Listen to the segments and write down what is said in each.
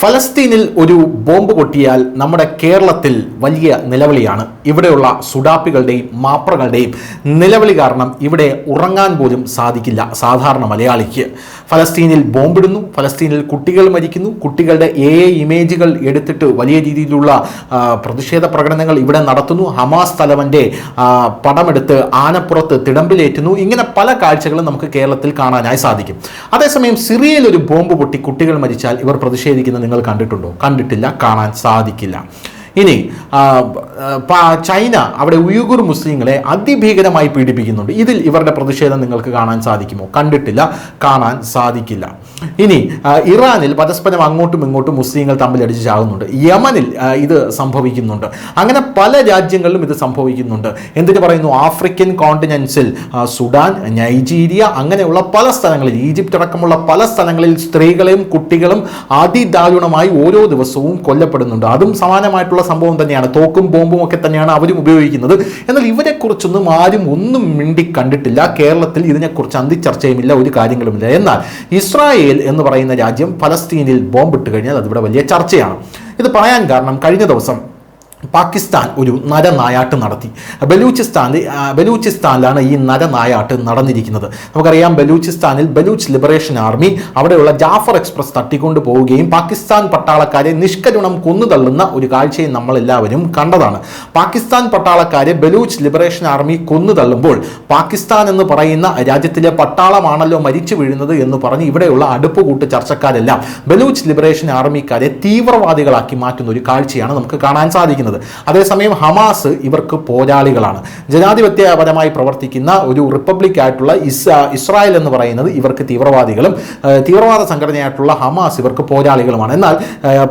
ഫലസ്തീനിൽ ഒരു ബോംബ് പൊട്ടിയാൽ നമ്മുടെ കേരളത്തിൽ വലിയ നിലവിളിയാണ്. ഇവിടെയുള്ള സുഡാപ്പികളുടെയും മാപ്രകളുടെയും നിലവിളി കാരണം ഇവിടെ ഉറങ്ങാൻ പോലും സാധിക്കില്ല സാധാരണ മലയാളിക്ക്. ഫലസ്തീനിൽ ബോംബിടുന്നു, ഫലസ്തീനിൽ കുട്ടികൾ മരിക്കുന്നു, കുട്ടികളുടെ ഇമേജുകൾ എടുത്തിട്ട് വലിയ രീതിയിലുള്ള പ്രതിഷേധ പ്രകടനങ്ങൾ ഇവിടെ നടത്തുന്നു. ഹമാസ് തലവൻ്റെ പടമെടുത്ത് ആനപ്പുറത്ത് തിടമ്പിലേറ്റുന്നു. ഇങ്ങനെ പല കാഴ്ചകളും നമുക്ക് കേരളത്തിൽ കാണാനായി സാധിക്കും. അതേസമയം സിറിയയിൽ ഒരു ബോംബ് പൊട്ടി കുട്ടികൾ മരിച്ചാൽ ഇവർ പ്രതിഷേധിക്കുന്നത് നിങ്ങൾ കണ്ടിട്ടുണ്ടോ? കണ്ടിട്ടില്ല, കാണാൻ സാധിക്കില്ല. ഇനി ചൈന അവിടെ ഉയ്ഗുർ മുസ്ലിങ്ങളെ അതിഭീകരമായി പീഡിപ്പിക്കുന്നുണ്ട്. ഇതിൽ ഇവരുടെ പ്രതിഷേധം നിങ്ങൾക്ക് കാണാൻ സാധിക്കുമോ? കണ്ടിട്ടില്ല, കാണാൻ സാധിക്കില്ല. ഇനി ഇറാനിൽ പരസ്പരം അങ്ങോട്ടും ഇങ്ങോട്ടും മുസ്ലിങ്ങൾ തമ്മിലടിച്ച് ചാകുന്നുണ്ട്. യമനിൽ ഇത് സംഭവിക്കുന്നുണ്ട്. അങ്ങനെ പല രാജ്യങ്ങളിലും ഇത് സംഭവിക്കുന്നുണ്ട്. എന്തിനു പറയുന്നു? ആഫ്രിക്കൻ കോണ്ടിനെൻസിൽ സുഡാൻ, നൈജീരിയ, അങ്ങനെയുള്ള പല സ്ഥലങ്ങളിൽ, ഈജിപ്റ്റ് അടക്കമുള്ള പല സ്ഥലങ്ങളിൽ സ്ത്രീകളെയും കുട്ടികളും അതിദാരുണമായി ഓരോ ദിവസവും കൊല്ലപ്പെടുന്നുണ്ട്. അതും സമാനമായിട്ടുള്ള സംഭവം തന്നെയാണ്. തോക്കും ബോംബും ഒക്കെ തന്നെയാണ് അവരും ഉപയോഗിക്കുന്നത്. എന്നാൽ ഇവരെക്കുറിച്ചൊന്നും ആരും ഒന്നും മിണ്ടി കണ്ടിട്ടില്ല. കേരളത്തിൽ ഇതിനെക്കുറിച്ച് അന്തിച്ചർച്ചയുമില്ല, ഒരു കാര്യങ്ങളുമില്ല. എന്നാൽ ഇസ്രായേൽ എന്ന് പറയുന്ന രാജ്യം ഫലസ്തീനിൽ ബോംബിട്ട് കഴിഞ്ഞാൽ അതിവിടെ വലിയ ചർച്ചയാണ്. ഇത് പറയാൻ കാരണം, കഴിഞ്ഞ ദിവസം പാകിസ്ഥാൻ ഒരു നരനായാട്ട് നടത്തി. ബലൂചിസ്ഥാനിലാണ് ഈ നരനായാട്ട് നടന്നിരിക്കുന്നത്. നമുക്കറിയാം, ബലൂചിസ്ഥാനിൽ ബലൂച്ച് ലിബറേഷൻ ആർമി അവിടെയുള്ള ജാഫർ എക്സ്പ്രസ് തട്ടിക്കൊണ്ടു പോവുകയും പാകിസ്ഥാൻ പട്ടാളക്കാരെ നിഷ്കരുണം കൊന്നുതള്ളുന്ന ഒരു കാഴ്ചയും നമ്മളെല്ലാവരും കണ്ടതാണ്. പാകിസ്ഥാൻ പട്ടാളക്കാരെ ബലൂച്ച് ലിബറേഷൻ ആർമി കൊന്നുതള്ളുമ്പോൾ പാകിസ്ഥാൻ എന്ന് പറയുന്ന രാജ്യത്തിലെ പട്ടാളമാണല്ലോ മരിച്ചു വീഴുന്നത് എന്ന് പറഞ്ഞ് ഇവിടെയുള്ള അടുപ്പുകൂട്ട് ചർച്ചക്കാരെല്ലാം ബലൂച്ച് ലിബറേഷൻ ആർമിക്കാരെ തീവ്രവാദികളാക്കി മാറ്റുന്ന ഒരു കാഴ്ചയാണ് നമുക്ക് കാണാൻ സാധിക്കുന്നത്. അതേസമയം ഹമാസ് ഇവർക്ക് പോരാളികളാണ്. ജനാധിപത്യപരമായി പ്രവർത്തിക്കുന്ന ഒരു റിപ്പബ്ലിക് ആയിട്ടുള്ള ഇസ്രായേൽ എന്ന് പറയുന്നത് ഇവർക്ക് തീവ്രവാദികളും, തീവ്രവാദ സംഘടനയായിട്ടുള്ള ഹമാസ് ഇവർക്ക് പോരാളികളുമാണ്. എന്നാൽ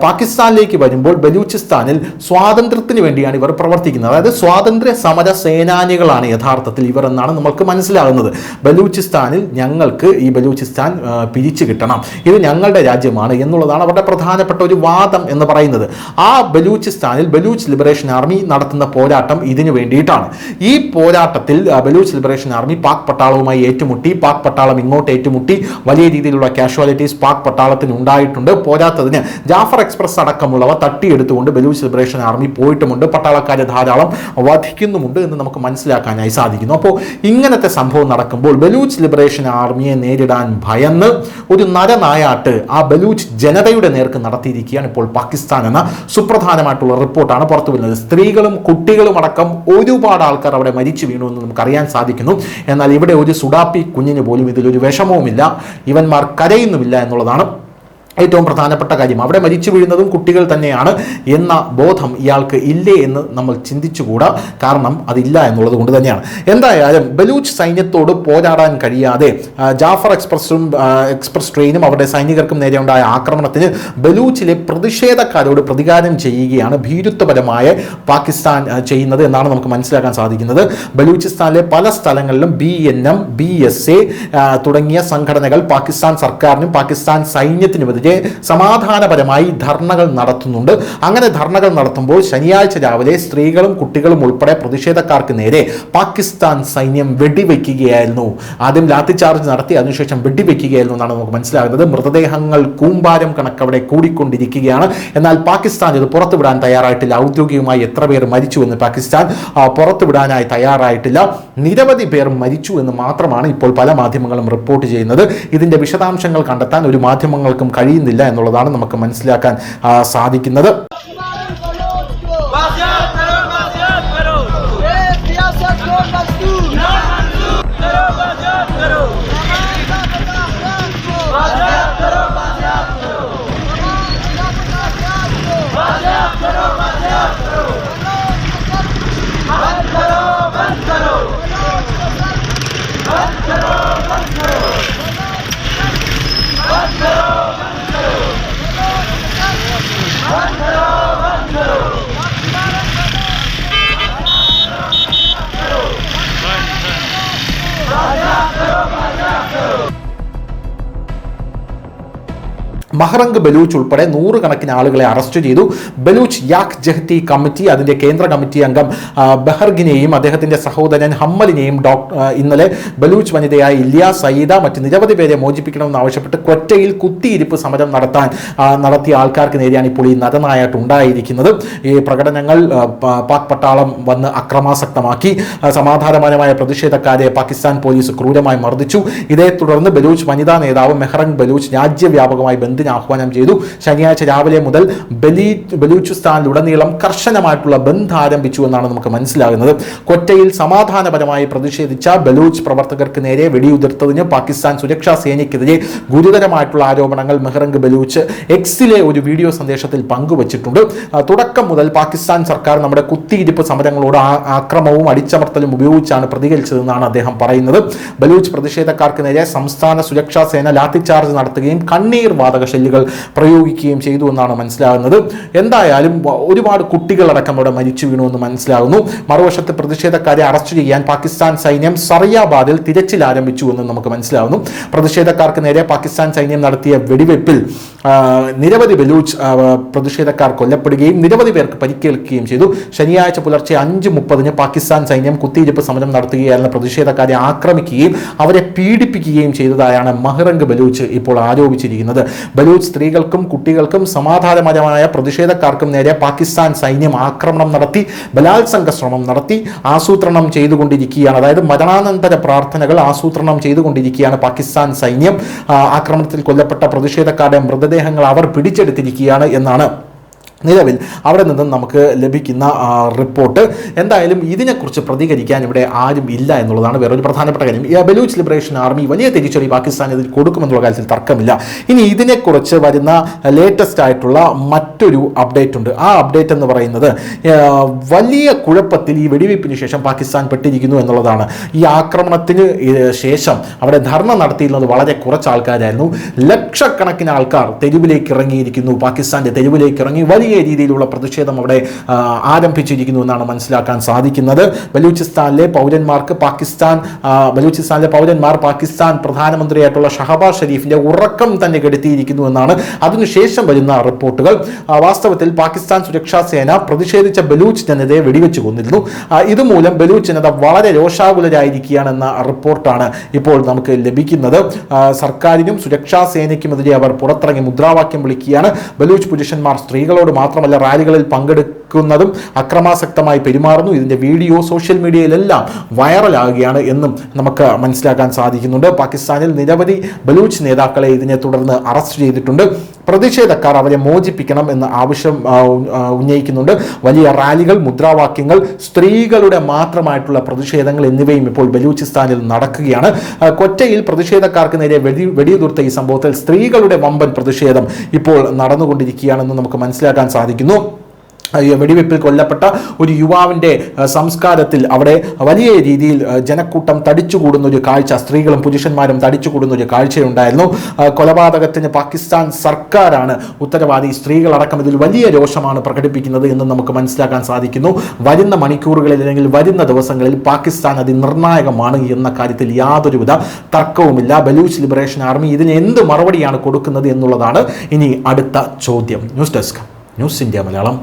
പാകിസ്ഥാനിലേക്ക് വരുമ്പോൾ ബലൂചിസ്ഥാനിൽ സ്വാതന്ത്ര്യത്തിന് വേണ്ടിയാണ് ഇവർ പ്രവർത്തിക്കുന്നത്. അതായത് സ്വാതന്ത്ര്യ സമര സേനാനികളാണ് യഥാർത്ഥത്തിൽ ഇവർ എന്നാണ് നമുക്ക് മനസ്സിലാകുന്നത്. ബലൂചിസ്ഥാനിൽ ഞങ്ങൾക്ക് ഈ ബലൂചിസ്ഥാൻ പിരിച്ചു കിട്ടണം, ഇത് ഞങ്ങളുടെ രാജ്യമാണ് എന്നുള്ളതാണ് അവരുടെ പ്രധാനപ്പെട്ട ഒരു വാദം എന്ന് പറയുന്നത്. ആ ബലൂചിസ്ഥാനിൽ ബലൂച്ച് ലിബറേഷൻ ആർമി നടത്തുന്ന പോരാട്ടം ഇതിനു വേണ്ടിയിട്ടാണ്. ഈ പോരാട്ടത്തിൽ ബലൂച്ച് ലിബറേഷൻ ആർമി പാക് പട്ടാളവുമായി ഏറ്റുമുട്ടി. പാക് പട്ടാളം ഇങ്ങോട്ട് ഏറ്റുമുട്ടി. വലിയ രീതിയിലുള്ള കാഷ്വാലിറ്റീസ് പാക് പട്ടാളത്തിന് ഉണ്ടായിട്ടുണ്ട്. പോരാത്തതിന് ജാഫർ എക്സ്പ്രസ് അടക്കമുള്ളവ തട്ടിയെടുത്തുകൊണ്ട് ബലൂച്ച് ലിബറേഷൻ ആർമി പോയിട്ടുമുണ്ട്. പട്ടാളക്കാരെ ധാരാളം വധിക്കുന്നുമുണ്ട് എന്ന് നമുക്ക് മനസ്സിലാക്കാനായി സാധിക്കുന്നു. അപ്പോൾ ഇങ്ങനത്തെ സംഭവം നടക്കുമ്പോൾ ബലൂച്ച് ലിബറേഷൻ ആർമിയെ നേരിടാൻ ഭയന്ന് ഒരു നരനായാട്ട് ആ ബലൂച്ച് ജനതയുടെ നേർക്ക് നടത്തിയിരിക്കുകയാണ് ഇപ്പോൾ പാകിസ്ഥാൻ എന്ന സുപ്രധാനമായിട്ടുള്ള റിപ്പോർട്ടാണ് പുറത്തു വരുന്നത്. സ്ത്രീകളും കുട്ടികളും അടക്കം ഒരുപാട് ആൾക്കാർ അവിടെ മരിച്ചു വീണു എന്ന് നമുക്കറിയാൻ സാധിക്കുന്നു. എന്നാൽ ഇവിടെ ഒരു സുഡാപ്പി കുഞ്ഞിന് പോലും ഇതിലൊരു വിഷമവുമില്ല, ഇവന്മാർ കരയുന്നുമില്ല എന്നുള്ളതാണ് ഏറ്റവും പ്രധാനപ്പെട്ട കാര്യം. അവിടെ മരിച്ചു വീഴുന്നതും കുട്ടികൾ തന്നെയാണ് എന്ന ബോധം ഇയാൾക്ക് ഇല്ലേ എന്ന് നമ്മൾ ചിന്തിച്ചുകൂടാ. കാരണം അതില്ല എന്നുള്ളത് കൊണ്ട് തന്നെയാണ്. എന്തായാലും ബലൂച്ച് സൈന്യത്തോട് പോരാടാൻ കഴിയാതെ ജാഫർ എക്സ്പ്രസ് ട്രെയിനും അവരുടെ സൈനികർക്കും നേരെ ഉണ്ടായ ആക്രമണത്തിന് ബലൂച്ചിലെ പ്രതിഷേധക്കാരോട് പ്രതികാരം ചെയ്യുകയാണ് ഭീരുത്വപരമായ പാകിസ്ഥാൻ ചെയ്യുന്നത് എന്നാണ് നമുക്ക് മനസ്സിലാക്കാൻ സാധിക്കുന്നത്. ബലൂചിസ്ഥാനിലെ പല സ്ഥലങ്ങളിലും BNM, BSA തുടങ്ങിയ സംഘടനകൾ പാകിസ്ഥാൻ സർക്കാരിനും പാകിസ്ഥാൻ സൈന്യത്തിനുമെതിരെ സമാധാനപരമായി ധർണകൾ നടത്തുന്നുണ്ട്. അങ്ങനെ ധർണകൾ നടത്തുമ്പോൾ ശനിയാഴ്ച രാവിലെ സ്ത്രീകളും കുട്ടികളും ഉൾപ്പെടെ പ്രതിഷേധക്കാർക്ക് നേരെ പാകിസ്ഥാൻ സൈന്യം വെടിവെക്കുകയായിരുന്നു. ആദ്യം ലാത്തി ചാർജ് നടത്തി, അതിനുശേഷം വെടിവെക്കുകയായിരുന്നു എന്നാണ് നമുക്ക് മനസ്സിലാകുന്നത്. മൃതദേഹങ്ങൾ കൂമ്പാരം കണക്കവിടെ കൂടിക്കൊണ്ടിരിക്കുകയാണ്. എന്നാൽ പാകിസ്ഥാൻ ഇത് പുറത്തുവിടാൻ തയ്യാറായിട്ടില്ല. ഔദ്യോഗികമായി എത്ര പേർ മരിച്ചു എന്ന് പാകിസ്ഥാൻ പുറത്തുവിടാനായി തയ്യാറായിട്ടില്ല. നിരവധി പേർ മരിച്ചു എന്ന് മാത്രമാണ് ഇപ്പോൾ പല മാധ്യമങ്ങളും റിപ്പോർട്ട് ചെയ്യുന്നത്. ഇതിന്റെ വിശദാംശങ്ങൾ കണ്ടെത്താൻ ഒരു മാധ്യമങ്ങൾക്കും കഴിയുന്നില്ല എന്നുള്ളതാണ് നമുക്ക് മനസ്സിലാക്കാൻ സാധിക്കുന്നത്. बंद करो മഹ്റംഗ് ബലൂച്ച് ഉൾപ്പെടെ നൂറുകണക്കിന് ആളുകളെ അറസ്റ്റ് ചെയ്തു. ബലൂച്ച് യാക് ജഹ്തി കമ്മിറ്റി, അതിന്റെ കേന്ദ്ര കമ്മിറ്റി അംഗം ബെഹർഗിനെയും അദ്ദേഹത്തിന്റെ സഹോദരൻ ഹമ്മലിനെയും ഇന്നലെ ബലൂച്ച് വനിതയായ ഇല്യ സയ്യിദ മറ്റ് നിരവധി പേരെ മോചിപ്പിക്കണമെന്ന് ആവശ്യപ്പെട്ട് ക്വറ്റയിൽ കുത്തിയിരിപ്പ് സമരം നടത്തിയ ആൾക്കാർക്ക് നേരെയാണ് ഇപ്പോൾ ഈ നരനായാട്ട് ഉണ്ടായിരിക്കുന്നത്. ഈ പ്രകടനങ്ങൾ പാക് പട്ടാളം വന്ന് അക്രമാസക്തമാക്കി. സമാധാനപരമായ പ്രതിഷേധക്കാരെ പാകിസ്ഥാൻ പോലീസ് ക്രൂരമായി മർദ്ദിച്ചു. ഇതേ തുടർന്ന് ബലൂച്ച് വനിതാ നേതാവ് മെഹ്റംഗ് ബലൂച്ച് രാജ്യവ്യാപകമായി ബന്ദിന് ആഹ്വാനം ചെയ്തു. ശനിയാഴ്ച രാവിലെ മുതൽ ബലൂചിസ്ഥാനിലുടനീളം കർശനമായിട്ടുള്ള ബന്ദ് ആരംഭിച്ചു എന്നാണ് നമുക്ക് മനസ്സിലാകുന്നത്. ക്വറ്റയിൽ സമാധാനപരമായി പ്രതിഷേധിച്ച ബലൂച്ച് പ്രവർത്തകർക്ക് നേരെ വെടിയുതിർത്തതിന് പാകിസ്ഥാൻ സുരക്ഷാ സേനയ്ക്കെതിരെ ഗുരുതരമായിട്ടുള്ള ആരോപണങ്ങൾ മെഹ്റംഗ് ബലൂച്ച് എക്സിലെ ഒരു വീഡിയോ സന്ദേശത്തിൽ പങ്കുവച്ചിട്ടുണ്ട്. തുടക്കം മുതൽ പാകിസ്ഥാൻ സർക്കാർ നമ്മുടെ കുത്തിയിരിപ്പ് സമരങ്ങളോട് ആക്രമവും അടിച്ചമർത്തലും ഉപയോഗിച്ചാണ് പ്രതികരിച്ചതെന്നാണ് അദ്ദേഹം പറയുന്നത്. ബലൂച്ച് പ്രതിഷേധക്കാർക്ക് നേരെ സംസ്ഥാന സുരക്ഷാ സേന ലാത്തിചാർജ് നടത്തുകയും കണ്ണീർ വാതക ഷെല്ലുകൾ പ്രയോഗിക്കുകയും ചെയ്തു എന്നാണ് മനസ്സിലാകുന്നത്. എന്തായാലും ഒരുപാട് കുട്ടികളടക്കം അവിടെ മരിച്ചു വീണു എന്ന് മനസ്സിലാകുന്നു. മറുവശത്ത് പ്രതിഷേധക്കാരെ അറസ്റ്റ് ചെയ്യാൻ പാകിസ്ഥാൻ സൈന്യം സറിയാബാദിൽ തിരച്ചിൽ ആരംഭിച്ചു എന്ന് നമുക്ക് മനസ്സിലാകുന്നു. പ്രതിഷേധക്കാർക്ക് നേരെ പാകിസ്ഥാൻ സൈന്യം നടത്തിയ വെടിവെപ്പിൽ നിരവധി ബലൂച്ച് പ്രതിഷേധക്കാർ കൊല്ലപ്പെടുകയും നിരവധി പേർക്ക് പരിക്കേൽക്കുകയും ചെയ്തു. ശനിയാഴ്ച പുലർച്ചെ 5:30 പാകിസ്ഥാൻ സൈന്യം കുത്തിയിരിപ്പ് സമരം നടത്തുകയായിരുന്ന പ്രതിഷേധക്കാരെ ആക്രമിക്കുകയും അവരെ പീഡിപ്പിക്കുകയും ചെയ്തതായാണ് മഹ്റംഗ് ബലൂച്ച് ഇപ്പോൾ ആരോപിച്ചിരിക്കുന്നത്. ബലൂച്ച് സ്ത്രീകൾക്കും കുട്ടികൾക്കും സമാധാനപരമായ പ്രതിഷേധക്കാർക്കും നേരെ പാകിസ്ഥാൻ സൈന്യം ആക്രമണം നടത്തി, ബലാത്സംഗ ശ്രമം നടത്തി, ആസൂത്രണം ചെയ്തുകൊണ്ടിരിക്കുകയാണ്. അതായത് മരണാനന്തര പ്രാർത്ഥനകൾ ആസൂത്രണം ചെയ്തുകൊണ്ടിരിക്കുകയാണ് പാകിസ്ഥാൻ സൈന്യം. ആക്രമണത്തിൽ കൊല്ലപ്പെട്ട പ്രതിഷേധക്കാരുടെ മൃതദേഹങ്ങൾ അവർ പിടിച്ചെടുത്തിരിക്കുകയാണ് എന്നാണ് നിലവിൽ അവിടെ നിന്നും നമുക്ക് ലഭിക്കുന്ന റിപ്പോർട്ട്. എന്തായാലും ഇതിനെക്കുറിച്ച് പ്രതികരിക്കാൻ ഇവിടെ ആരും ഇല്ല എന്നുള്ളതാണ് വേറൊരു പ്രധാനപ്പെട്ട കാര്യം. ബലൂച്ച് ലിബറേഷൻ ആർമി വലിയ തിരിച്ചടി പാകിസ്ഥാൻ ഇതിൽ കൊടുക്കുമെന്നുള്ള കാര്യത്തിൽ തർക്കമില്ല. ഇനി ഇതിനെക്കുറിച്ച് വരുന്ന ലേറ്റസ്റ്റ് ആയിട്ടുള്ള മറ്റൊരു അപ്ഡേറ്റ് ഉണ്ട്. ആ അപ്ഡേറ്റ് എന്ന് പറയുന്നത് വലിയ കുഴപ്പത്തിൽ ഈ വെടിവയ്പ്പിന് ശേഷം പാകിസ്ഥാൻ പെട്ടിരിക്കുന്നു എന്നുള്ളതാണ്. ഈ ആക്രമണത്തിന് ശേഷം അവിടെ ധർണ നടത്തിയിരുന്നത് വളരെ കുറച്ച് ആൾക്കാരായിരുന്നു. ലക്ഷക്കണക്കിന് ആൾക്കാർ തെരുവിലേക്ക് ഇറങ്ങിയിരിക്കുന്നു. പാകിസ്ഥാന്റെ തെരുവിലേക്ക് ഇറങ്ങി വലിയ രീതിയിലുള്ള പ്രതിഷേധം അവിടെ ആരംഭിച്ചിരിക്കുന്നു എന്നാണ് മനസ്സിലാക്കാൻ സാധിക്കുന്നത്. ബലൂചിസ്ഥാനിലെ പൗരന്മാർ പാകിസ്ഥാൻ പ്രധാനമന്ത്രിയായിട്ടുള്ള ഷഹബാസ് ഷെരീഫിന്റെ ഉറക്കം തന്നെ കെടുത്തിയിരിക്കുന്നു എന്നാണ് അതിനുശേഷം വരുന്ന റിപ്പോർട്ടുകൾ. വാസ്തവത്തിൽ പാകിസ്ഥാൻ സുരക്ഷാ സേന പ്രതിഷേധിച്ച ബലൂച്ച് ജനതയെ വെടിവെച്ച് കൊന്നിരുന്നു. ഇതുമൂലം ബലൂച്ച് ജനത വളരെ രോഷാകുലരായിരിക്കുകയാണെന്ന റിപ്പോർട്ടാണ് ഇപ്പോൾ നമുക്ക് ലഭിക്കുന്നത്. സർക്കാരിനും സുരക്ഷാ സേനയ്ക്കുമെതിരെ അവർ പുറത്തിറങ്ങി മുദ്രാവാക്യം വിളിക്കുകയാണ്. ബലൂച്ച് പുരുഷന്മാർ സ്ത്രീകളോട് മാത്രമല്ല റാലികളിൽ പങ്കെടുക്കുന്നതും അക്രമാസക്തമായി പെരുമാറുന്നു. ഇതിന്റെ വീഡിയോ സോഷ്യൽ മീഡിയയിലെല്ലാം വൈറലാകുകയാണ് എന്നും നമുക്ക് മനസ്സിലാക്കാൻ സാധിക്കുന്നുണ്ട്. പാകിസ്ഥാനിൽ നിരവധി ബലൂച്ച് നേതാക്കളെ ഇതിനെ തുടർന്ന് അറസ്റ്റ് ചെയ്തിട്ടുണ്ട്. പ്രതിഷേധക്കാർ അവരെ മോചിപ്പിക്കണം എന്ന ആവശ്യം ഉന്നയിക്കുന്നുണ്ട്. വലിയ റാലികൾ, മുദ്രാവാക്യങ്ങൾ, സ്ത്രീകളുടെ മാത്രമായിട്ടുള്ള പ്രതിഷേധങ്ങൾ എന്നിവയും ഇപ്പോൾ ബലൂചിസ്ഥാനിൽ നടക്കുകയാണ്. ക്വറ്റയിൽ പ്രതിഷേധക്കാർക്ക് നേരെ വെടിയുതിർത്ത ഈ സംഭവത്തിൽ സ്ത്രീകളുടെ വമ്പൻ പ്രതിഷേധം ഇപ്പോൾ നടന്നുകൊണ്ടിരിക്കുകയാണെന്ന് നമുക്ക് മനസ്സിലാക്കാൻ സാധിക്കുന്നു. വെടിവെപ്പിൽ കൊല്ലപ്പെട്ട ഒരു യുവാവിൻ്റെ സംസ്കാരത്തിൽ അവിടെ വലിയ രീതിയിൽ ജനക്കൂട്ടം തടിച്ചുകൂടുന്ന ഒരു കാഴ്ച, സ്ത്രീകളും പുരുഷന്മാരും തടിച്ചുകൂടുന്ന ഒരു കാഴ്ചയുണ്ടായിരുന്നു. കൊലപാതകത്തിന് പാകിസ്ഥാൻ സർക്കാരാണ് ഉത്തരവാദി. സ്ത്രീകളടക്കം ഇതിൽ വലിയ രോഷമാണ് പ്രകടിപ്പിക്കുന്നത് എന്ന് നമുക്ക് മനസ്സിലാക്കാൻ സാധിക്കുന്നു. വരുന്ന മണിക്കൂറുകളിൽ അല്ലെങ്കിൽ വരുന്ന ദിവസങ്ങളിൽ പാകിസ്ഥാൻ അതിനിർണായകമാണ് എന്ന കാര്യത്തിൽ യാതൊരുവിധ തർക്കവുമില്ല. ബലൂച്ച് ലിബറേഷൻ ആർമി ഇതിന് എന്ത് മറുപടിയാണ് കൊടുക്കുന്നത് എന്നുള്ളതാണ് ഇനി അടുത്ത ചോദ്യം. News desk, news India Malayalam.